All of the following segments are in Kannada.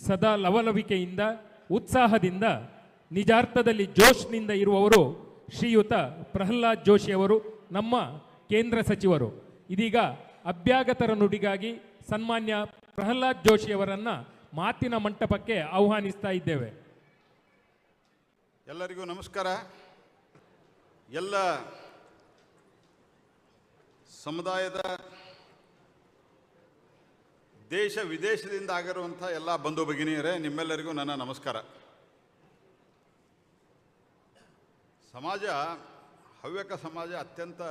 ಸದಾ ಲವಲವಿಕೆಯಿಂದ ಉತ್ಸಾಹದಿಂದ ನಿಜಾರ್ಥದಲ್ಲಿ ಜೋಶ್ನಿಂದ ಇರುವವರು ಶ್ರೀಯುತ ಪ್ರಹ್ಲಾದ್ ಜೋಶಿಯವರು, ನಮ್ಮ ಕೇಂದ್ರ ಸಚಿವರು. ಇದೀಗ ಅಭ್ಯಾಗತರ ನುಡಿಗಾಗಿ ಸನ್ಮಾನ್ಯ ಪ್ರಹ್ಲಾದ್ ಜೋಶಿಯವರನ್ನು ಮಾತಿನ ಮಂಟಪಕ್ಕೆ ಆಹ್ವಾನಿಸ್ತಾ ಇದ್ದೇವೆ. ಎಲ್ಲರಿಗೂ ನಮಸ್ಕಾರ. ಎಲ್ಲ ಸಮುದಾಯದ ದೇಶ ವಿದೇಶದಿಂದ ಆಗಿರುವಂಥ ಎಲ್ಲ ಬಂಧು ಭಗಿನಿಯರೇ, ನಿಮ್ಮೆಲ್ಲರಿಗೂ ನನ್ನ ನಮಸ್ಕಾರ. ಸಮಾಜ, ಹವ್ಯಕ ಸಮಾಜ ಅತ್ಯಂತ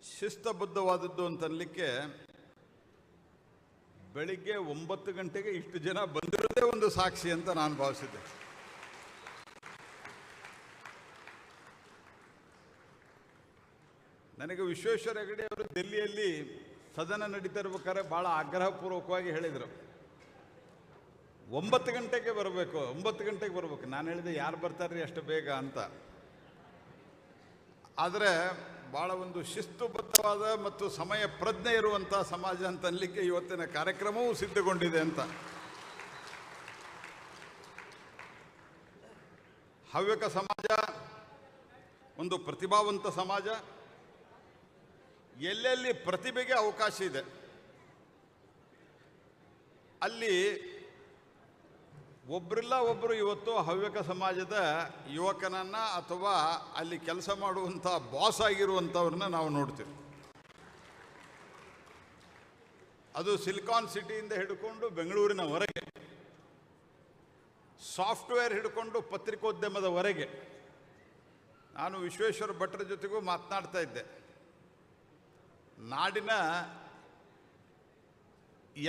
ಶಿಸ್ತಬದ್ಧವಾದದ್ದು ಅಂತನ್ಲಿಕ್ಕೆ ಬೆಳಿಗ್ಗೆ 9 ಗಂಟೆಗೆ ಇಷ್ಟು ಜನ ಬಂದಿರೋದೇ ಒಂದು ಸಾಕ್ಷಿ ಅಂತ ನಾನು ಭಾವಿಸಿದ್ದೆ. ನನಗೆ ವಿಶ್ವೇಶ್ವರ ಹೆಗಡೆ ಅವರು ದಿಲ್ಲಿಯಲ್ಲಿ ಸದನ ನಡೀತಾ ಇರ್ಬೇಕಾದ್ರೆ ಭಾಳ ಆಗ್ರಹಪೂರ್ವಕವಾಗಿ ಹೇಳಿದರು, 9 ಗಂಟೆಗೆ ಬರಬೇಕು, 9 ಗಂಟೆಗೆ ಬರಬೇಕು. ನಾನು ಹೇಳಿದೆ, ಯಾರು ಬರ್ತಾರ್ರಿ ಅಷ್ಟು ಬೇಗ ಅಂತ. ಆದರೆ ಭಾಳ ಒಂದು ಶಿಸ್ತುಬದ್ಧವಾದ ಮತ್ತು ಸಮಯ ಪ್ರಜ್ಞೆ ಇರುವಂಥ ಸಮಾಜ ಅಂತ ಅನ್ಲಿಕ್ಕೆ ಇವತ್ತಿನ ಕಾರ್ಯಕ್ರಮವೂ ಸಿದ್ಧಗೊಂಡಿದೆ ಅಂತ. ಹವ್ಯಕ ಸಮಾಜ ಒಂದು ಪ್ರತಿಭಾವಂತ ಸಮಾಜ. ಎಲ್ಲೆಲ್ಲಿ ಪ್ರತಿಭೆಗೆ ಅವಕಾಶ ಇದೆ ಅಲ್ಲಿ ಒಬ್ಬರಿಲ್ಲ ಒಬ್ಬರು ಇವತ್ತು ಹವ್ಯಕ ಸಮಾಜದ ಯುವಕನನ್ನು ಅಥವಾ ಅಲ್ಲಿ ಕೆಲಸ ಮಾಡುವಂಥ ಬಾಸ್ ಆಗಿರುವಂಥವ್ರನ್ನ ನಾವು ನೋಡ್ತೀವಿ. ಅದು ಸಿಲಿಕಾನ್ ಸಿಟಿಯಿಂದ ಹಿಡ್ಕೊಂಡು ಬೆಂಗಳೂರಿನವರೆಗೆ, ಸಾಫ್ಟ್ವೇರ್ ಹಿಡ್ಕೊಂಡು ಪತ್ರಿಕೋದ್ಯಮದವರೆಗೆ. ನಾನು ವಿಶ್ವೇಶ್ವರ ಭಟ್ರ ಜೊತೆಗೂ ಮಾತನಾಡ್ತಾ ಇದ್ದೆ. ನಾಡಿನ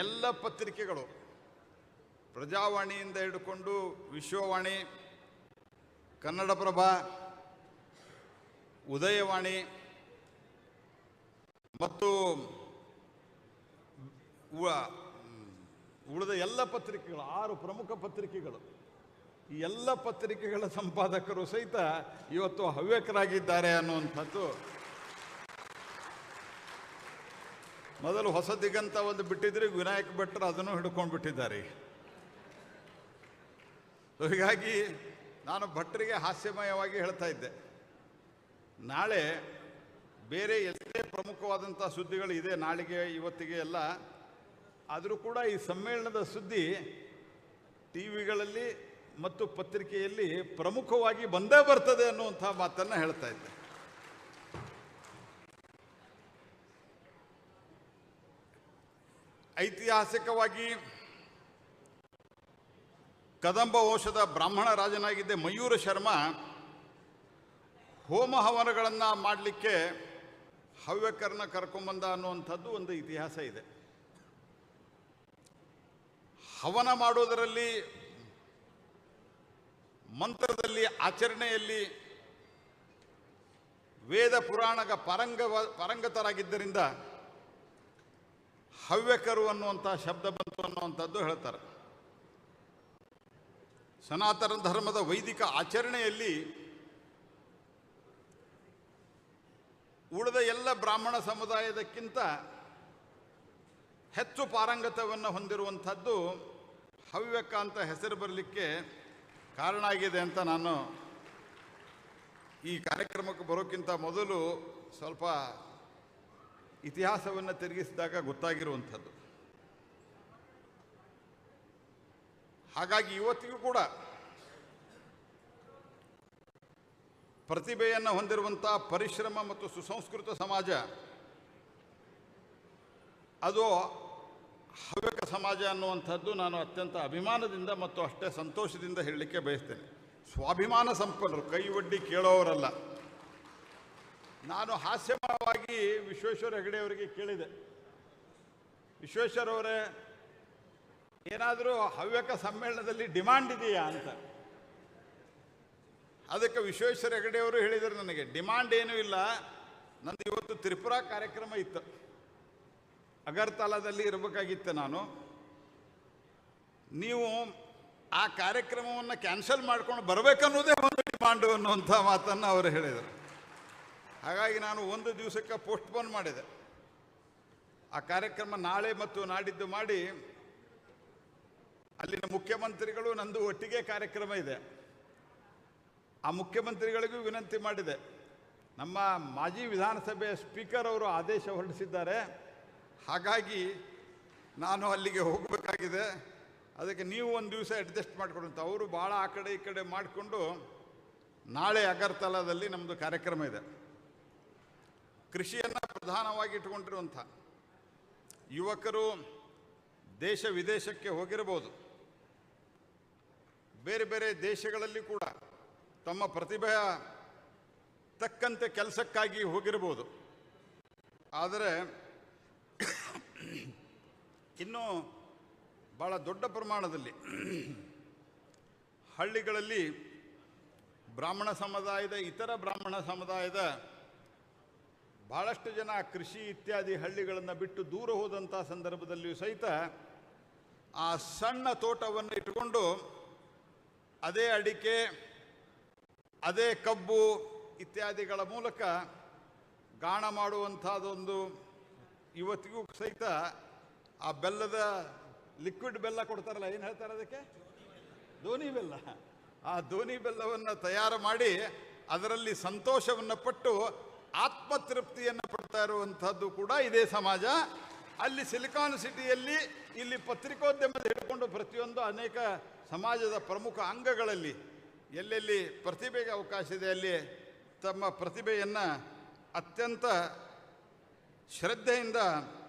ಎಲ್ಲ ಪತ್ರಿಕೆಗಳು, ಪ್ರಜಾವಾಣಿಯಿಂದ ಹಿಡ್ಕೊಂಡು ವಿಶ್ವವಾಣಿ, ಕನ್ನಡಪ್ರಭ, ಉದಯವಾಣಿ ಮತ್ತು ಉಳಿದ ಎಲ್ಲ ಪತ್ರಿಕೆಗಳು, 6 ಪ್ರಮುಖ ಪತ್ರಿಕೆಗಳು, ಈ ಎಲ್ಲ ಪತ್ರಿಕೆಗಳ ಸಂಪಾದಕರು ಸಹಿತ ಇವತ್ತು ಹವ್ಯಕರಾಗಿದ್ದಾರೆ ಅನ್ನುವಂಥದ್ದು. ಮೊದಲು ಹೊಸ ದಿಗಂತ ಒಂದು ಬಿಟ್ಟಿದ್ರೆ ವಿನಾಯಕ್ ಭಟ್ರು ಅದನ್ನು ಹಿಡ್ಕೊಂಡು ಬಿಟ್ಟಿದ್ದಾರೆ. ಹೀಗಾಗಿ ನಾನು ಭಟ್ರಿಗೆ ಹಾಸ್ಯಮಯವಾಗಿ ಹೇಳ್ತಾ ಇದ್ದೆ, ನಾಳೆ ಬೇರೆ ಎಷ್ಟೇ ಪ್ರಮುಖವಾದಂಥ ಸುದ್ದಿಗಳು ಇದೆ ನಾಳೆಗೆ ಇವತ್ತಿಗೆ ಎಲ್ಲ, ಆದರೂ ಕೂಡ ಈ ಸಮ್ಮೇಳನದ ಸುದ್ದಿ ಟಿ ವಿಗಳಲ್ಲಿ ಮತ್ತು ಪತ್ರಿಕೆಯಲ್ಲಿ ಪ್ರಮುಖವಾಗಿ ಬಂದೇ ಬರ್ತದೆ ಅನ್ನುವಂಥ ಮಾತನ್ನು ಹೇಳ್ತಾ ಇದ್ದೆ. ಐತಿಹಾಸಿಕವಾಗಿ ಕದಂಬ ವಂಶದ ಬ್ರಾಹ್ಮಣ ರಾಜನಾಗಿದ್ದ ಮಯೂರ ಶರ್ಮ ಹೋಮ ಹವನಗಳನ್ನು ಮಾಡಲಿಕ್ಕೆ ಹವ್ಯಕರನ್ನ ಕರ್ಕೊಂಬಂದ ಅನ್ನುವಂಥದ್ದು ಒಂದು ಇತಿಹಾಸ ಇದೆ. ಹವನ ಮಾಡೋದರಲ್ಲಿ, ಮಂತ್ರದಲ್ಲಿ, ಆಚರಣೆಯಲ್ಲಿ ವೇದ ಪುರಾಣಗ ಪಾರಂಗತರಾಗಿದ್ದರಿಂದ ಹವ್ಯಕರು ಅನ್ನುವಂಥ ಶಬ್ದ ಬಂತು ಅನ್ನುವಂಥದ್ದು ಹೇಳ್ತಾರೆ. ಸನಾತನ ಧರ್ಮದ ವೈದಿಕ ಆಚರಣೆಯಲ್ಲಿ ಉಳಿದ ಎಲ್ಲ ಬ್ರಾಹ್ಮಣ ಸಮುದಾಯದಕ್ಕಿಂತ ಹೆಚ್ಚು ಪಾರಂಗತವನ್ನು ಹೊಂದಿರುವಂಥದ್ದು ಹವ್ಯಕ ಅಂತ ಹೆಸರು ಬರಲಿಕ್ಕೆ ಕಾರಣ ಆಗಿದೆ ಅಂತ ನಾನು ಈ ಕಾರ್ಯಕ್ರಮಕ್ಕೆ ಬರೋಕ್ಕಿಂತ ಮೊದಲು ಸ್ವಲ್ಪ ಇತಿಹಾಸವನ್ನು ತಿರುಗಿಸಿದಾಗ ಗೊತ್ತಾಗಿರುವಂಥದ್ದು. ಹಾಗಾಗಿ ಇವತ್ತಿಗೂ ಕೂಡ ಪ್ರತಿಭೆಯನ್ನು ಹೊಂದಿರುವಂಥ ಪರಿಶ್ರಮ ಮತ್ತು ಸುಸಂಸ್ಕೃತ ಸಮಾಜ ಅದು ಹವ್ಯಕ ಸಮಾಜ ಅನ್ನುವಂಥದ್ದು ನಾನು ಅತ್ಯಂತ ಅಭಿಮಾನದಿಂದ ಮತ್ತು ಅಷ್ಟೇ ಸಂತೋಷದಿಂದ ಹೇಳಲಿಕ್ಕೆ ಬಯಸ್ತೇನೆ. ಸ್ವಾಭಿಮಾನ ಸಂಪನ್ನರು, ಕೈ ಒಡ್ಡಿ ಕೇಳೋವರಲ್ಲ. ನಾನು ಹಾಸ್ಯಮಯವಾಗಿ ವಿಶ್ವೇಶ್ವರ ಹೆಗಡೆ ಅವರಿಗೆ ಕೇಳಿದೆ, ವಿಶ್ವೇಶ್ವರವರೇ, ಏನಾದರೂ ಹವ್ಯಕ ಸಮ್ಮೇಳನದಲ್ಲಿ ಡಿಮಾಂಡ್ ಇದೆಯಾ ಅಂತ. ಅದಕ್ಕೆ ವಿಶ್ವೇಶ್ವರ ಹೆಗಡೆ ಅವರು ಹೇಳಿದರು, ನನಗೆ ಡಿಮಾಂಡ್ ಏನೂ ಇಲ್ಲ, ನಂದು ಇವತ್ತು ತ್ರಿಪುರಾ ಕಾರ್ಯಕ್ರಮ ಇತ್ತು, ಅಗರ್ತಲಾದಲ್ಲಿ ಇರಬೇಕಾಗಿತ್ತು ನಾನು, ನೀವು ಆ ಕಾರ್ಯಕ್ರಮವನ್ನು ಕ್ಯಾನ್ಸಲ್ ಮಾಡ್ಕೊಂಡು ಬರಬೇಕನ್ನೋದೇ ಒಂದು ಡಿಮಾಂಡು ಅನ್ನುವಂಥ ಮಾತನ್ನು ಅವರು ಹೇಳಿದರು. ಹಾಗಾಗಿ ನಾನು ಒಂದು ದಿವಸಕ್ಕೆ ಪೋಸ್ಟ್ಪೋನ್ ಮಾಡಿದೆ. ಆ ಕಾರ್ಯಕ್ರಮ ನಾಳೆ ಮತ್ತು ನಾಡಿದ್ದು ಮಾಡಿ ಅಲ್ಲಿ ಅಲ್ಲಿನ ಮುಖ್ಯಮಂತ್ರಿಗಳು ನಂದು ಒಟ್ಟಿಗೆ ಕಾರ್ಯಕ್ರಮ ಇದೆ. ಆ ಮುಖ್ಯಮಂತ್ರಿಗಳಿಗೂ ವಿನಂತಿ ಮಾಡಿದೆ. ನಮ್ಮ ಮಾಜಿ ವಿಧಾನಸಭೆಯ ಸ್ಪೀಕರ್ ಅವರು ಆದೇಶ ಹೊರಡಿಸಿದ್ದಾರೆ, ಹಾಗಾಗಿ ನಾನು ಅಲ್ಲಿಗೆ ಹೋಗಬೇಕಾಗಿದೆ, ಅದಕ್ಕೆ ನೀವು ಒಂದು ದಿವಸ ಅಡ್ಜಸ್ಟ್ ಮಾಡಿಕೊಡು ಅಂತ. ಅವರು ಭಾಳ ಆ ಕಡೆ ಈ ಕಡೆ ಮಾಡಿಕೊಂಡು ನಾಳೆ ಅಗರ್ತಲಾದಲ್ಲಿ ನಮ್ಮದು ಕಾರ್ಯಕ್ರಮ ಇದೆ. ಕೃಷಿಯನ್ನು ಪ್ರಧಾನವಾಗಿ ಇಟ್ಕೊಂಡಿರುವಂಥ ಯುವಕರು ದೇಶ ವಿದೇಶಕ್ಕೆ ಹೋಗಿರಬಹುದು, ಬೇರೆ ಬೇರೆ ದೇಶಗಳಲ್ಲಿ ಕೂಡ ತಮ್ಮ ಪ್ರತಿಭೆಯ ತಕ್ಕಂತೆ ಕೆಲಸಕ್ಕಾಗಿ ಹೋಗಿರಬಹುದು. ಆದರೆ ಇನ್ನೂ ಭಾಳ ದೊಡ್ಡ ಪ್ರಮಾಣದಲ್ಲಿ ಹಳ್ಳಿಗಳಲ್ಲಿ ಬ್ರಾಹ್ಮಣ ಸಮುದಾಯದ ಇತರ ಬ್ರಾಹ್ಮಣ ಸಮುದಾಯದ ಭಾಳಷ್ಟು ಜನ ಕೃಷಿ ಇತ್ಯಾದಿ ಹಳ್ಳಿಗಳನ್ನು ಬಿಟ್ಟು ದೂರ ಹೋದಂಥ ಸಂದರ್ಭದಲ್ಲಿಯೂ ಸಹಿತ ಆ ಸಣ್ಣ ತೋಟವನ್ನು ಇಟ್ಟುಕೊಂಡು ಅದೇ ಅಡಿಕೆ, ಅದೇ ಕಬ್ಬು ಇತ್ಯಾದಿಗಳ ಮೂಲಕ ಗಾಣ ಮಾಡುವಂಥದ್ದೊಂದು ಇವತ್ತಿಗೂ ಸಹಿತ ಆ ಬೆಲ್ಲದ ಲಿಕ್ವಿಡ್ ಬೆಲ್ಲ ಕೊಡ್ತಾರಲ್ಲ, ಏನು ಹೇಳ್ತಾರೆ ಅದಕ್ಕೆ, ದೋನಿ ಬೆಲ್ಲ. ಆ ದೋನಿ ಬೆಲ್ಲವನ್ನು ತಯಾರು ಮಾಡಿ ಅದರಲ್ಲಿ ಸಂತೋಷವನ್ನು ಪಟ್ಟು ಆತ್ಮತೃಪ್ತಿಯನ್ನು ಪಡ್ತಾ ಇರುವಂಥದ್ದು ಕೂಡ ಇದೇ ಸಮಾಜ. ಅಲ್ಲಿ ಸಿಲಿಕಾನ್ ಸಿಟಿಯಲ್ಲಿ ಇಲ್ಲಿ ಪತ್ರಿಕೋದ್ಯಮದ ಹಿಡ್ಕೊಂಡು ಪ್ರತಿಯೊಂದು ಅನೇಕ ಸಮಾಜದ ಪ್ರಮುಖ ಅಂಗಗಳಲ್ಲಿ ಎಲ್ಲೆಲ್ಲಿ ಪ್ರತಿಭೆಗೆ ಅವಕಾಶ ಇದೆ ಅಲ್ಲಿ ತಮ್ಮ ಪ್ರತಿಭೆಯನ್ನು ಅತ್ಯಂತ ಶ್ರದ್ಧೆಯಿಂದ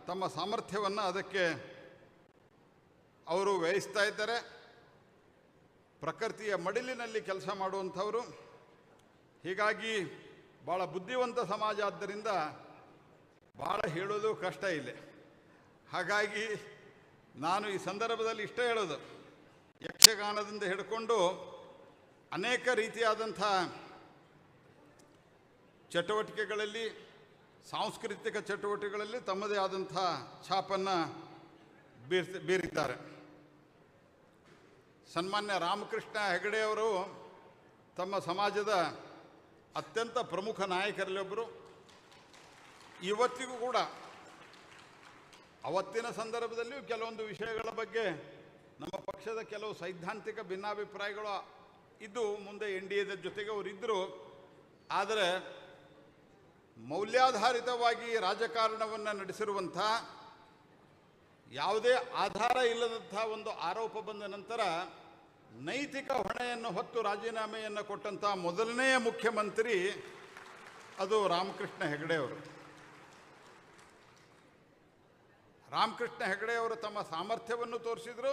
ತಮ್ಮ ಸಾಮರ್ಥ್ಯವನ್ನು ಅದಕ್ಕೆ ಅವರು ವ್ಯಯಿಸ್ತಾ ಇದ್ದಾರೆ. ಪ್ರಕೃತಿಯ ಮಡಿಲಿನಲ್ಲಿ ಕೆಲಸ ಮಾಡುವಂಥವರು. ಹೀಗಾಗಿ ಭಾಳ ಬುದ್ಧಿವಂತ ಸಮಾಜ ಆದ್ದರಿಂದ ಭಾಳ ಹೇಳೋದು ಕಷ್ಟ ಇಲ್ಲ. ಹಾಗಾಗಿ ನಾನು ಈ ಸಂದರ್ಭದಲ್ಲಿ ಇಷ್ಟ ಹೇಳೋದು, ಯಕ್ಷಗಾನದಿಂದ ಹಿಡ್ಕೊಂಡು ಅನೇಕ ರೀತಿಯಾದಂಥ ಚಟುವಟಿಕೆಗಳಲ್ಲಿ, ಸಾಂಸ್ಕೃತಿಕ ಚಟುವಟಿಕೆಗಳಲ್ಲಿ ತಮ್ಮದೇ ಆದಂಥ ಛಾಪನ್ನು ಬೀರಿದ್ದಾರೆ. ಸನ್ಮಾನ್ಯ ರಾಮಕೃಷ್ಣ ಹೆಗಡೆಯವರು ತಮ್ಮ ಸಮಾಜದ ಅತ್ಯಂತ ಪ್ರಮುಖ ನಾಯಕರಲ್ಲಿ ಒಬ್ಬರು. ಇವತ್ತಿಗೂ ಕೂಡ ಅವತ್ತಿನ ಸಂದರ್ಭದಲ್ಲಿಯೂ ಕೆಲವೊಂದು ವಿಷಯಗಳ ಬಗ್ಗೆ ನಮ್ಮ ಪಕ್ಷದ ಕೆಲವು ಸೈದ್ಧಾಂತಿಕ ಭಿನ್ನಾಭಿಪ್ರಾಯಗಳು ಇದ್ದು ಮುಂದೆ NDAದ ಜೊತೆಗೆ ಅವರು ಇದ್ದರು. ಆದರೆ ಮೌಲ್ಯಾಧಾರಿತವಾಗಿ ರಾಜಕಾರಣವನ್ನು ನಡೆಸಿರುವಂಥ, ಯಾವುದೇ ಆಧಾರ ಇಲ್ಲದಂಥ ಒಂದು ಆರೋಪ ಬಂದ ನಂತರ ನೈತಿಕ ಹೊಣೆಯನ್ನು ಹೊತ್ತು ರಾಜೀನಾಮೆಯನ್ನು ಕೊಟ್ಟಂಥ ಮೊದಲನೆಯ ಮುಖ್ಯಮಂತ್ರಿ ಅದು ರಾಮಕೃಷ್ಣ ಹೆಗಡೆಯವರು. ರಾಮಕೃಷ್ಣ ಹೆಗಡೆಯವರು ತಮ್ಮ ಸಾಮರ್ಥ್ಯವನ್ನು ತೋರಿಸಿದರು.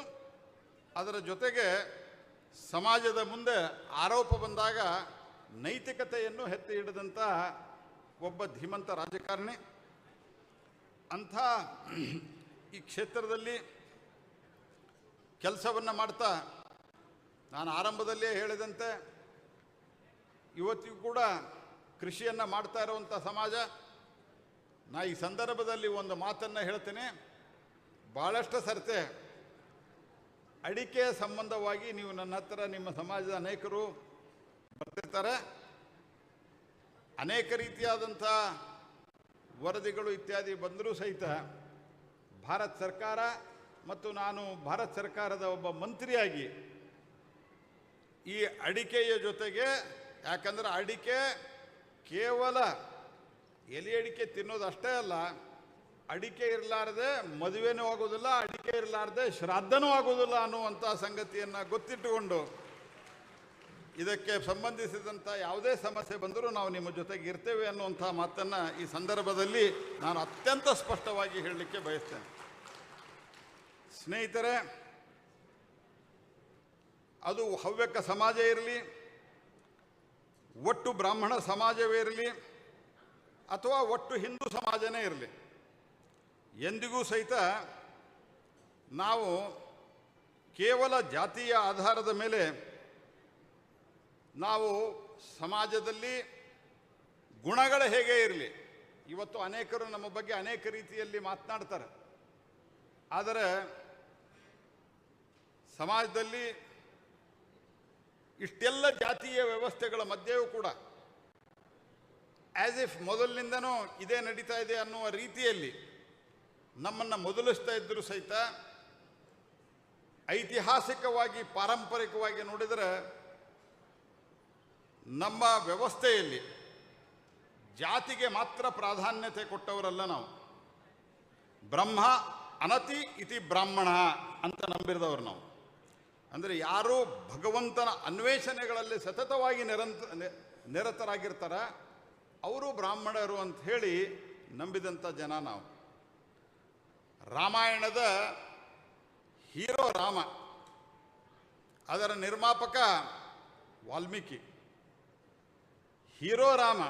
ಅದರ ಜೊತೆಗೆ ಸಮಾಜದ ಮುಂದೆ ಆರೋಪ ಬಂದಾಗ ನೈತಿಕತೆಯನ್ನು ಎತ್ತಿ ಹಿಡಿದಂಥ ಒಬ್ಬ ಧೀಮಂತ ರಾಜಕಾರಣಿ. ಅಂಥ ಈ ಕ್ಷೇತ್ರದಲ್ಲಿ ಕೆಲಸವನ್ನು ಮಾಡ್ತಾ ನಾನು ಆರಂಭದಲ್ಲೇ ಹೇಳಿದಂತೆ ಇವತ್ತಿಗೂ ಕೂಡ ಕೃಷಿಯನ್ನು ಮಾಡ್ತಾ ಇರುವಂಥ ಸಮಾಜ. ನಾ ಈ ಸಂದರ್ಭದಲ್ಲಿ ಒಂದು ಮಾತನ್ನು ಹೇಳ್ತೇನೆ. ಭಾಳಷ್ಟು ಸರ್ತೆ ಅಡಿಕೆ ಸಂಬಂಧವಾಗಿ ನೀವು ನನ್ನ ಹತ್ರ ನಿಮ್ಮ ಸಮಾಜದ ಅನೇಕರು ಬರ್ತಿರ್ತಾರೆ. ಅನೇಕ ರೀತಿಯಾದಂಥ ವರದಿಗಳು ಇತ್ಯಾದಿ ಬಂದರೂ ಸಹಿತ ಭಾರತ ಸರ್ಕಾರ ಮತ್ತು ನಾನು ಭಾರತ ಸರ್ಕಾರದ ಒಬ್ಬ ಮಂತ್ರಿಯಾಗಿ ಈ ಅಡಿಕೆಯ ಜೊತೆಗೆ, ಯಾಕಂದರೆ ಅಡಿಕೆ ಕೇವಲ ಎಲೆ ಅಡಿಕೆ ತಿನ್ನೋದು ಅಷ್ಟೇ ಅಲ್ಲ, ಅಡಿಕೆ ಇರಲಾರ್ದೆ ಮದುವೆನೂ ಆಗೋದಿಲ್ಲ, ಅಡಿಕೆ ಇರಲಾರ್ದೆ ಶ್ರಾದ್ದನೂ ಆಗೋದಿಲ್ಲ ಅನ್ನುವಂಥ ಸಂಗತಿಯನ್ನು ಗೊತ್ತಿಟ್ಟುಕೊಂಡು ಇದಕ್ಕೆ ಸಂಬಂಧಿಸಿದಂಥ ಯಾವುದೇ ಸಮಸ್ಯೆ ಬಂದರೂ ನಾವು ನಿಮ್ಮ ಜೊತೆಗೆ ಇರ್ತೇವೆ ಅನ್ನುವಂಥ ಮಾತನ್ನು ಈ ಸಂದರ್ಭದಲ್ಲಿ ನಾನು ಅತ್ಯಂತ ಸ್ಪಷ್ಟವಾಗಿ ಹೇಳಲಿಕ್ಕೆ ಬಯಸ್ತೇನೆ. ಸ್ನೇಹಿತರೆ, ಅದು ಹವ್ಯಕ ಸಮಾಜ ಇರಲಿ, ಒಟ್ಟು ಬ್ರಾಹ್ಮಣ ಸಮಾಜವೇ ಇರಲಿ, ಅಥವಾ ಒಟ್ಟು ಹಿಂದೂ ಸಮಾಜನೇ ಇರಲಿ, ಎಂದಿಗೂ ಸಹಿತ ನಾವು ಕೇವಲ ಜಾತಿಯ ಆಧಾರದ ಮೇಲೆ ನಾವು ಸಮಾಜದಲ್ಲಿ ಗುಣಗಳು ಹೇಗೆ ಇರಲಿ, ಇವತ್ತು ಅನೇಕರು ನಮ್ಮ ಬಗ್ಗೆ ಅನೇಕ ರೀತಿಯಲ್ಲಿ ಮಾತನಾಡ್ತಾರೆ. ಆದರೆ ಸಮಾಜದಲ್ಲಿ ಇಷ್ಟೆಲ್ಲ ಜಾತಿಯ ವ್ಯವಸ್ಥೆಗಳ ಮಧ್ಯೆಯೂ ಕೂಡ ಆ್ಯಸ್ ಇಫ್ ಮೊದಲಿನಿಂದನೂ ಇದೇ ನಡೀತಾ ಇದೆ ಅನ್ನುವ ರೀತಿಯಲ್ಲಿ ನಮ್ಮನ್ನು ಮೊದಲಿಸ್ತಾ ಇದ್ದರೂ ಸಹಿತ ಐತಿಹಾಸಿಕವಾಗಿ ಪಾರಂಪರಿಕವಾಗಿ ನೋಡಿದರೆ ನಮ್ಮ ವ್ಯವಸ್ಥೆಯಲ್ಲಿ ಜಾತಿಗೆ ಮಾತ್ರ ಪ್ರಾಧಾನ್ಯತೆ ಕೊಟ್ಟವರಲ್ಲ ನಾವು. ಬ್ರಹ್ಮ ಅನತಿ ಇತಿ ಬ್ರಾಹ್ಮಣ ಅಂತ ನಂಬಿರಿದವರು ನಾವು. ಅಂದರೆ ಯಾರು ಭಗವಂತನ ಅನ್ವೇಷಣೆಗಳಲ್ಲಿ ಸತತವಾಗಿ ನಿರತರಾಗಿರ್ತಾರ ಅವರು ಬ್ರಾಹ್ಮಣರು ಅಂತ ಹೇಳಿ ನಂಬಿದಂಥ ಜನ ನಾವು. ರಾಮಾಯಣದ ಹೀರೋ ರಾಮ, ಅದರ ನಿರ್ಮಾಪಕ ವಾಲ್ಮೀಕಿ. ಹೀರೋ ರಾಮ,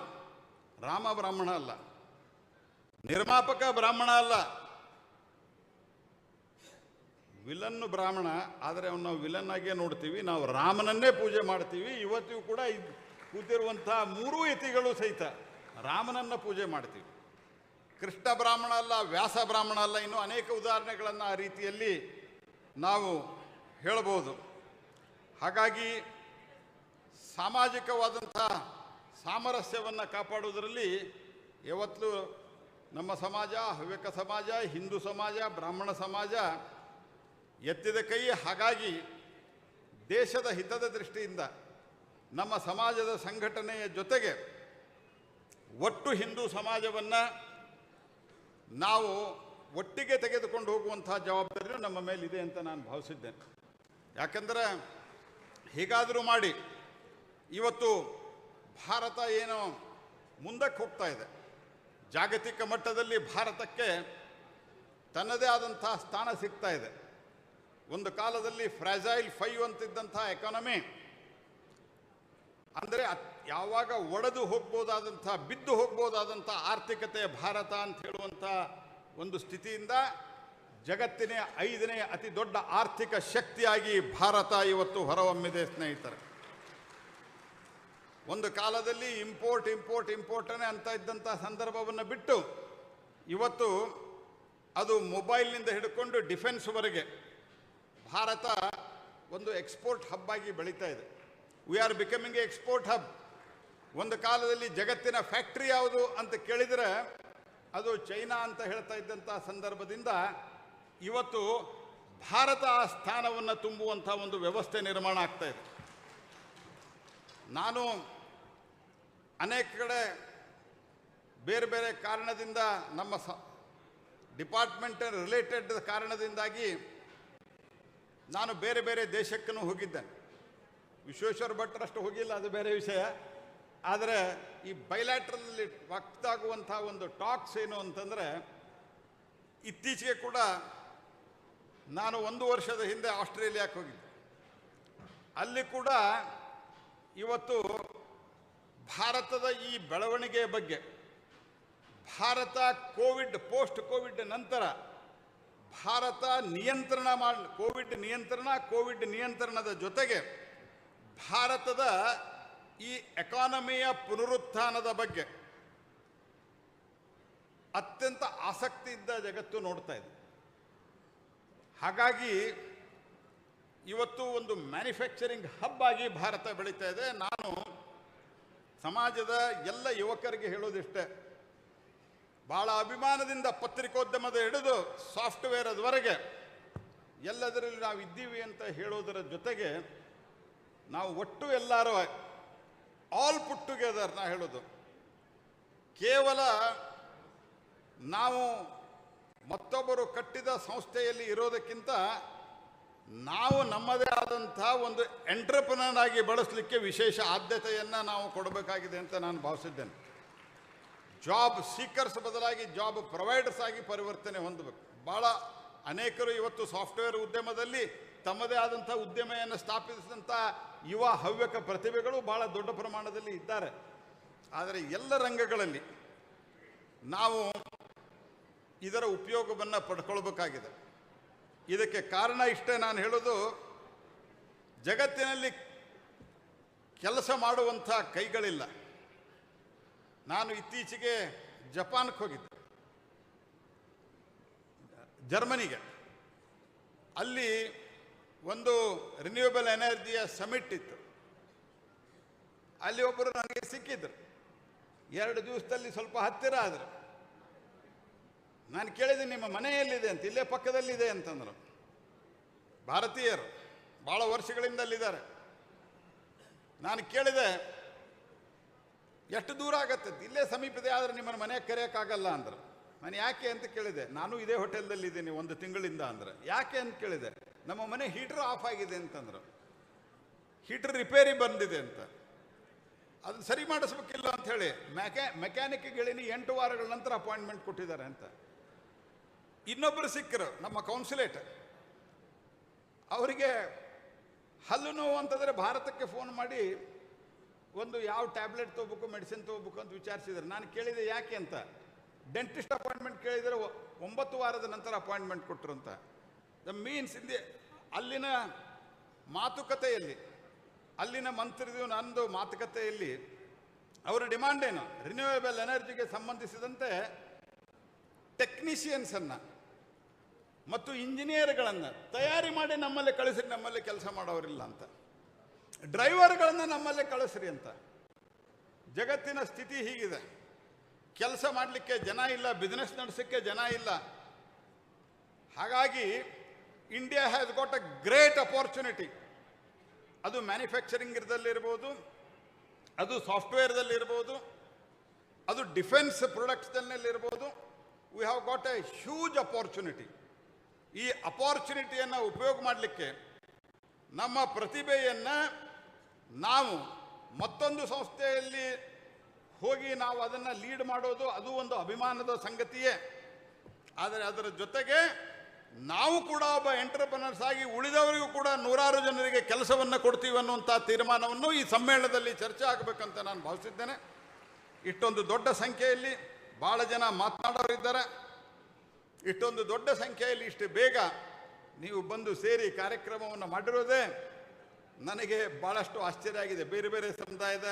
ರಾಮ ಬ್ರಾಹ್ಮಣ ಅಲ್ಲ, ನಿರ್ಮಾಪಕ ಬ್ರಾಹ್ಮಣ ಅಲ್ಲ, ವಿಲನ್ನು ಬ್ರಾಹ್ಮಣ. ಆದರೆ ಅವನು ನಾವು ವಿಲನ್ ಆಗೇ ನೋಡ್ತೀವಿ, ನಾವು ರಾಮನನ್ನೇ ಪೂಜೆ ಮಾಡ್ತೀವಿ. ಇವತ್ತಿಗೂ ಕೂಡ ಕೂತಿರುವಂಥ ಮೂರೂ ಯತಿಗಳು ಸಹಿತ ರಾಮನನ್ನ ಪೂಜೆ ಮಾಡ್ತೀವಿ. ಕೃಷ್ಣ ಬ್ರಾಹ್ಮಣ ಅಲ್ಲ, ವ್ಯಾಸ ಬ್ರಾಹ್ಮಣ ಅಲ್ಲ, ಇನ್ನೂ ಅನೇಕ ಉದಾಹರಣೆಗಳನ್ನು ಆ ರೀತಿಯಲ್ಲಿ ನಾವು ಹೇಳಬಹುದು. ಹಾಗಾಗಿ ಸಾಮಾಜಿಕವಾದಂಥ ಸಾಮರಸ್ಯವನ್ನು ಕಾಪಾಡುವುದರಲ್ಲಿ ಯಾವತ್ತೂ ನಮ್ಮ ಸಮಾಜ, ಹವ್ಯಕ ಸಮಾಜ, ಹಿಂದೂ ಸಮಾಜ, ಬ್ರಾಹ್ಮಣ ಸಮಾಜ ಎತ್ತಿದ ಕೈ. ಹಾಗಾಗಿ ದೇಶದ ಹಿತದ ದೃಷ್ಟಿಯಿಂದ ನಮ್ಮ ಸಮಾಜದ ಸಂಘಟನೆಯ ಜೊತೆಗೆ ಒಟ್ಟು ಹಿಂದೂ ಸಮಾಜವನ್ನು ನಾವು ಒಟ್ಟಿಗೆ ತೆಗೆದುಕೊಂಡು ಹೋಗುವಂಥ ಜವಾಬ್ದಾರಿಯೂ ನಮ್ಮ ಮೇಲಿದೆ ಅಂತ ನಾನು ಭಾವಿಸಿದ್ದೇನೆ. ಯಾಕೆಂದರೆ ಹೀಗಾದರೂ ಮಾಡಿ ಇವತ್ತು ಭಾರತ ಏನೋ ಮುಂದಕ್ಕೆ ಹೋಗ್ತಾ ಇದೆ. ಜಾಗತಿಕ ಮಟ್ಟದಲ್ಲಿ ಭಾರತಕ್ಕೆ ತನ್ನದೇ ಆದಂಥ ಸ್ಥಾನ ಸಿಗ್ತಾ ಇದೆ. ಒಂದು ಕಾಲದಲ್ಲಿ ಫ್ರಾಜೈಲ್ 5 ಅಂತಿದ್ದಂಥ ಎಕಾನಮಿ, ಅಂದರೆ ಯಾವಾಗ ಒಡೆದು ಹೋಗ್ಬೋದಾದಂಥ, ಬಿದ್ದು ಹೋಗ್ಬೋದಾದಂಥ ಆರ್ಥಿಕತೆ ಭಾರತ ಅಂತ ಹೇಳುವಂಥ ಒಂದು ಸ್ಥಿತಿಯಿಂದ ಜಗತ್ತಿನ 5ನೇ ಅತಿ ದೊಡ್ಡ ಆರ್ಥಿಕ ಶಕ್ತಿಯಾಗಿ ಭಾರತ ಇವತ್ತು ಹೊರಹೊಮ್ಮಿದೆ ಸ್ನೇಹಿತರೆ. ಒಂದು ಕಾಲದಲ್ಲಿ ಇಂಪೋರ್ಟನೇ ಅಂತ ಇದ್ದಂಥ ಸಂದರ್ಭವನ್ನು ಬಿಟ್ಟು ಇವತ್ತು ಅದು ಮೊಬೈಲ್ನಿಂದ ಹಿಡ್ಕೊಂಡು ಡಿಫೆನ್ಸ್ವರೆಗೆ ಭಾರತ ಒಂದು ಎಕ್ಸ್ಪೋರ್ಟ್ ಹಬ್ ಆಗಿ ಬೆಳೀತಾ ಇದೆ. We are becoming A export hub. ಒಂದು ಕಾಲದಲ್ಲಿ ಜಗತ್ತಿನ ಫ್ಯಾಕ್ಟ್ರಿ ಯಾವುದು ಅಂತ ಕೇಳಿದರೆ ಅದು ಚೈನಾ ಅಂತ ಹೇಳ್ತಾ ಇದ್ದಂಥ ಸಂದರ್ಭದಿಂದ ಇವತ್ತು ಭಾರತ ಆ ಸ್ಥಾನವನ್ನು ತುಂಬುವಂಥ ಒಂದು ವ್ಯವಸ್ಥೆ ನಿರ್ಮಾಣ ಆಗ್ತಾ ಇದೆ. ನಾನು ಅನೇಕ ಕಡೆ ಬೇರೆ ಬೇರೆ ಕಾರಣದಿಂದ ನಮ್ಮ ಡಿಪಾರ್ಟ್ಮೆಂಟ್ ರಿಲೇಟೆಡ್ ಕಾರಣದಿಂದಾಗಿ ನಾನು ಬೇರೆ ಬೇರೆ ದೇಶಕ್ಕೂ ಹೋಗಿದ್ದೇನೆ. ವಿಶ್ವೇಶ್ವರ ಭಟ್ರಷ್ಟು ಹೋಗಿಲ್ಲ, ಅದು ಬೇರೆ ವಿಷಯ. ಆದರೆ ಈ ಬೈಲ್ಯಾಟ್ರಲಲ್ಲಿ ವಕ್ತಾಗುವಂಥ ಒಂದು ಟಾಕ್ಸ್ ಏನು ಅಂತಂದರೆ, ಇತ್ತೀಚೆಗೆ ಕೂಡ ನಾನು 1 ವರ್ಷದ ಹಿಂದೆ ಆಸ್ಟ್ರೇಲಿಯಾಕ್ಕೆ ಹೋಗಿದ್ದೆ. ಅಲ್ಲಿ ಕೂಡ ಇವತ್ತು ಭಾರತದ ಈ ಬೆಳವಣಿಗೆಯ ಬಗ್ಗೆ, ಭಾರತ ಪೋಸ್ಟ್ ಕೋವಿಡ್ ನಂತರ ಭಾರತ ಕೋವಿಡ್ ನಿಯಂತ್ರಣದ ಜೊತೆಗೆ ಭಾರತದ ಈ ಎಕಾನಮಿಯ ಪುನರುತ್ಥಾನದ ಬಗ್ಗೆ ಅತ್ಯಂತ ಆಸಕ್ತಿಯಿಂದ ಜಗತ್ತು ನೋಡ್ತಾ ಇದೆ. ಹಾಗಾಗಿ ಇವತ್ತು ಒಂದು ಮ್ಯಾನುಫ್ಯಾಕ್ಚರಿಂಗ್ ಹಬ್ ಆಗಿ ಭಾರತ ಬೆಳೀತಾ ಇದೆ. ನಾನು ಸಮಾಜದ ಎಲ್ಲ ಯುವಕರಿಗೆ ಹೇಳೋದಿಷ್ಟೇ, ಭಾಳ ಅಭಿಮಾನದಿಂದ ಪತ್ರಿಕೋದ್ಯಮದ ಹಿಡಿದು ಸಾಫ್ಟ್ವೇರ್ ಅದವರೆಗೆ ಎಲ್ಲದರಲ್ಲಿ ನಾವು ಇದ್ದೀವಿ ಅಂತ ಹೇಳೋದರ ಜೊತೆಗೆ ನಾವು ಒಟ್ಟು ಎಲ್ಲರೂ ಆಲ್ ಪುಟ್ ಟುಗೆದರ್, ನಾ ಹೇಳೋದು ಕೇವಲ ನಾವು ಮತ್ತೊಬ್ಬರು ಕಟ್ಟಿದ ಸಂಸ್ಥೆಯಲ್ಲಿ ಇರೋದಕ್ಕಿಂತ ನಾವು ನಮ್ಮದೇ ಆದಂಥ ಒಂದು ಎಂಟ್ರಪ್ರನರ್ ಆಗಿ ಬಳಸಲಿಕ್ಕೆ ವಿಶೇಷ ಆದ್ಯತೆಯನ್ನು ನಾವು ಕೊಡಬೇಕಾಗಿದೆ ಅಂತ ನಾನು ಭಾವಿಸಿದ್ದೇನೆ. ಜಾಬ್ ಸೀಕರ್ಸ್ ಬದಲಾಗಿ ಜಾಬ್ ಪ್ರೊವೈಡರ್ಸ್ ಆಗಿ ಪರಿವರ್ತನೆ ಹೊಂದಬೇಕು. ಭಾಳ ಅನೇಕರು ಇವತ್ತು ಸಾಫ್ಟ್ವೇರ್ ಉದ್ಯಮದಲ್ಲಿ ತಮ್ಮದೇ ಆದಂಥ ಉದ್ಯಮೆಯನ್ನು ಸ್ಥಾಪಿಸಿದಂಥ ಯುವ ಹವ್ಯಕ ಪ್ರತಿಭೆಗಳು ಭಾಳ ದೊಡ್ಡ ಪ್ರಮಾಣದಲ್ಲಿ ಇದ್ದಾರೆ. ಆದರೆ ಎಲ್ಲ ರಂಗಗಳಲ್ಲಿ ನಾವು ಇದರ ಉಪಯೋಗವನ್ನು ಪಡ್ಕೊಳ್ಬೇಕಾಗಿದೆ. ಇದಕ್ಕೆ ಕಾರಣ ಇಷ್ಟೇ, ನಾನು ಹೇಳೋದು, ಜಗತ್ತಿನಲ್ಲಿ ಕೆಲಸ ಮಾಡುವಂಥ ಕೈಗಳಿಲ್ಲ. ನಾನು ಇತ್ತೀಚೆಗೆ ಜಪಾನ್ಗೆ ಹೋಗಿದ್ದೆ, ಜರ್ಮನಿಗೆ. ಅಲ್ಲಿ ಒಂದು ರಿನ್ಯೂಯಬಲ್ ಎನರ್ಜಿಯ ಸಮಿಟ್ ಇತ್ತು. ಅಲ್ಲಿ ಒಬ್ಬರು ನನಗೆ ಸಿಕ್ಕಿದ್ರು. 2 ದಿವಸದಲ್ಲಿ ಸ್ವಲ್ಪ ಹತ್ತಿರ ಆದರು. ನಾನು ಕೇಳಿದೆ, ನಿಮ್ಮ ಮನೆ ಎಲ್ಲಿದೆ ಅಂತ. ಇಲ್ಲೇ ಪಕ್ಕದಲ್ಲಿದೆ ಅಂತಂದರು. ಭಾರತೀಯರು ಭಾಳ ವರ್ಷಗಳಿಂದ ಅಲ್ಲಿದ್ದಾರೆ. ನಾನು ಕೇಳಿದೆ, ಎಷ್ಟು ದೂರ ಆಗತ್ತೆ? ಇಲ್ಲೇ ಸಮೀಪದೆ, ಆದರೆ ನಿಮ್ಮನ್ನು ಮನೆಗೆ ಕರೆಯೋಕ್ಕಾಗಲ್ಲ ಅಂದ್ರೆ. ನಾನು ಯಾಕೆ ಅಂತ ಕೇಳಿದೆ. ನಾನು ಇದೇ ಹೋಟೆಲ್ದಲ್ಲಿ ಇದ್ದೀನಿ 1 ತಿಂಗಳಿಂದ. ಅಂದ್ರೆ ಯಾಕೆ ಅಂತ ಕೇಳಿದೆ. ನಮ್ಮ ಮನೆ ಹೀಟ್ರ್ ಆಫ್ ಆಗಿದೆ ಅಂತಂದ್ರು. ಹೀಟ್ರ್ ರಿಪೇರಿ ಬಂದಿದೆ ಅಂತ, ಅದನ್ನು ಸರಿ ಮಾಡಿಸ್ಬೇಕಿಲ್ಲ ಅಂಥೇಳಿ ಮೆಕ್ಯಾನಿಕ್ಗೆ ಹೇಳಿನಿ. 8 ವಾರಗಳ ನಂತರ ಅಪಾಯಿಂಟ್ಮೆಂಟ್ ಕೊಟ್ಟಿದ್ದಾರೆ ಅಂತ. ಇನ್ನೊಬ್ಬರು ಸಿಕ್ಕರು ನಮ್ಮ ಕೌನ್ಸಿಲೇಟ್, ಅವರಿಗೆ ಹಲ್ಲು ನೋವು ಅಂತಂದರೆ ಭಾರತಕ್ಕೆ ಫೋನ್ ಮಾಡಿ ಒಂದು ಯಾವ ಟ್ಯಾಬ್ಲೆಟ್ ತೊಗೋಬೇಕು, ಮೆಡಿಸಿನ್ ತೊಗೋಬೇಕು ಅಂತ ವಿಚಾರಿಸಿದ್ರು. ನಾನು ಕೇಳಿದೆ ಯಾಕೆ ಅಂತ. ಡೆಂಟಿಸ್ಟ್ ಅಪಾಯಿಂಟ್ಮೆಂಟ್ ಕೇಳಿದರೆ 9 ವಾರದ ನಂತರ ಅಪಾಯಿಂಟ್ಮೆಂಟ್ ಕೊಟ್ಟರು ಅಂತ. ದ ಮೀನ್ಸ್ ಅಲ್ಲಿನ ಮಾತುಕತೆಯಲ್ಲಿ, ಅಲ್ಲಿನ ಮಂತ್ರಿದು ನಂದು ಮಾತುಕತೆಯಲ್ಲಿ ಅವರ ಡಿಮಾಂಡ್ ಏನು? ರಿನ್ಯೂವೇಬಲ್ ಎನರ್ಜಿಗೆ ಸಂಬಂಧಿಸಿದಂತೆ ಟೆಕ್ನಿಷಿಯನ್ಸನ್ನು ಮತ್ತು ಇಂಜಿನಿಯರ್ಗಳನ್ನು ತಯಾರಿ ಮಾಡಿ ನಮ್ಮಲ್ಲಿ ಕಳಿಸ್ರಿ, ನಮ್ಮಲ್ಲಿ ಕೆಲಸ ಮಾಡೋರಿಲ್ಲ ಅಂತ. ಡ್ರೈವರ್ಗಳನ್ನು ನಮ್ಮಲ್ಲೇ ಕಳಿಸ್ರಿ ಅಂತ. ಜಗತ್ತಿನ ಸ್ಥಿತಿ ಹೀಗಿದೆ. ಕೆಲಸ ಮಾಡಲಿಕ್ಕೆ ಜನ ಇಲ್ಲ, ಬಿಸ್ನೆಸ್ ನಡೆಸೋಕ್ಕೆ ಜನ ಇಲ್ಲ. ಹಾಗಾಗಿ India has got a great opportunity. ಅದು ಮ್ಯಾನುಫ್ಯಾಕ್ಚರಿಂಗ್ದಲ್ಲಿರ್ಬೋದು, ಅದು ಸಾಫ್ಟ್ವೇರ್ದಲ್ಲಿರ್ಬೋದು, ಅದು ಡಿಫೆನ್ಸ್ ಪ್ರೊಡಕ್ಟ್ಸ್ನಲ್ಲಿರ್ಬೋದು. We have got a huge opportunity. ಈ ಅಪಾರ್ಚುನಿಟಿಯನ್ನು ಉಪಯೋಗ ಮಾಡಲಿಕ್ಕೆ ನಮ್ಮ ಪ್ರತಿಭೆಯನ್ನು ನಾವು ಮತ್ತೊಂದು ಸಂಸ್ಥೆಯಲ್ಲಿ ಹೋಗಿ ನಾವು ಅದನ್ನು ಲೀಡ್ ಮಾಡೋದು, ಅದು ಒಂದು ಅಭಿಮಾನದ ಸಂಗತಿಯೇ. ಆದರೆ ಅದರ ಜೊತೆಗೆ ನಾವು ಕೂಡ ಒಬ್ಬ ಎಂಟರ್ಪ್ರನರ್ಸ್ ಆಗಿ ಉಳಿದವರಿಗೂ ಕೂಡ 100 ಜನರಿಗೆ ಕೆಲಸವನ್ನು ಕೊಡ್ತೀವಿ ಅನ್ನುವಂಥ ತೀರ್ಮಾನವನ್ನು ಈ ಸಮ್ಮೇಳನದಲ್ಲಿ ಚರ್ಚೆ ಆಗಬೇಕಂತ ನಾನು ಭಾವಿಸಿದ್ದೇನೆ. ಇಷ್ಟೊಂದು ದೊಡ್ಡ ಸಂಖ್ಯೆಯಲ್ಲಿ ಭಾಳ ಜನ ಮಾತನಾಡೋರಿದ್ದಾರೆ. ಇಷ್ಟೊಂದು ದೊಡ್ಡ ಸಂಖ್ಯೆಯಲ್ಲಿ ಇಷ್ಟು ಬೇಗ ನೀವು ಬಂದು ಸೇರಿ ಕಾರ್ಯಕ್ರಮವನ್ನು ಮಾಡಿರೋದೇ ನನಗೆ ಭಾಳಷ್ಟು ಆಶ್ಚರ್ಯ ಆಗಿದೆ. ಬೇರೆ ಬೇರೆ ಸಮುದಾಯದ,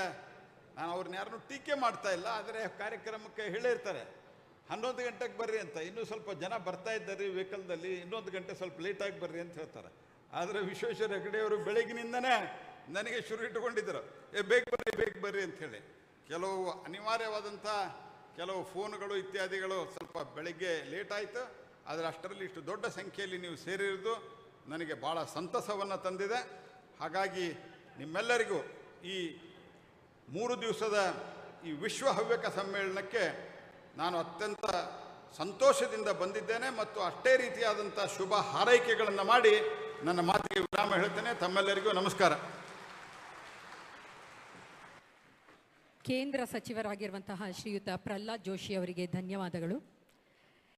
ನಾನು ಅವ್ರನ್ನ ಯಾರನ್ನೂ ಟೀಕೆ ಮಾಡ್ತಾ ಇಲ್ಲ, ಆದರೆ ಕಾರ್ಯಕ್ರಮಕ್ಕೆ ಹೇಳಿರ್ತಾರೆ 11 ಗಂಟೆಗೆ ಬರ್ರಿ ಅಂತ. ಇನ್ನೂ ಸ್ವಲ್ಪ ಜನ ಬರ್ತಾ ಇದ್ದಾರೆ ವೆಹಿಕಲ್ದಲ್ಲಿ, 1 ಗಂಟೆ ಸ್ವಲ್ಪ ಲೇಟಾಗಿ ಬರ್ರಿ ಅಂತ ಹೇಳ್ತಾರೆ. ಆದರೆ ವಿಶ್ವೇಶ್ವರ ಹೆಗಡೆಯವರು ಬೆಳಗಿನಿಂದನೇ ನನಗೆ ಶುರು ಇಟ್ಟುಕೊಂಡಿದ್ದರು, ಬೇಗ ಬರ್ರಿ ಅಂಥೇಳಿ. ಕೆಲವು ಅನಿವಾರ್ಯವಾದಂಥ ಕೆಲವು ಫೋನ್ಗಳು ಇತ್ಯಾದಿಗಳು ಸ್ವಲ್ಪ ಬೆಳಗ್ಗೆ ಲೇಟ್ ಆಯಿತು. ಆದರೆ ಅಷ್ಟರಲ್ಲಿ ಇಷ್ಟು ದೊಡ್ಡ ಸಂಖ್ಯೆಯಲ್ಲಿ ನೀವು ಸೇರಿರೋದು ನನಗೆ ಭಾಳ ಸಂತಸವನ್ನು ತಂದಿದೆ. ಹಾಗಾಗಿ ನಿಮ್ಮೆಲ್ಲರಿಗೂ ಈ 3 ದಿವಸದ ಈ ವಿಶ್ವ ಹವ್ಯಕ ಸಮ್ಮೇಳನಕ್ಕೆ ನಾನು ಅತ್ಯಂತ ಸಂತೋಷದಿಂದ ಬಂದಿದ್ದೇನೆ ಮತ್ತು ಅಷ್ಟೇ ರೀತಿಯಾದಂಥ ಶುಭ ಹಾರೈಕೆಗಳನ್ನು ಮಾಡಿ ನನ್ನ ಮಾತಿಗೆ ವಿರಾಮ ಹೇಳ್ತೇನೆ. ತಮ್ಮೆಲ್ಲರಿಗೂ ನಮಸ್ಕಾರ. ಕೇಂದ್ರ ಸಚಿವರಾಗಿರುವಂತಹ ಶ್ರೀಯುತ ಪ್ರಹ್ಲಾದ್ ಜೋಶಿ ಅವರಿಗೆ ಧನ್ಯವಾದಗಳು.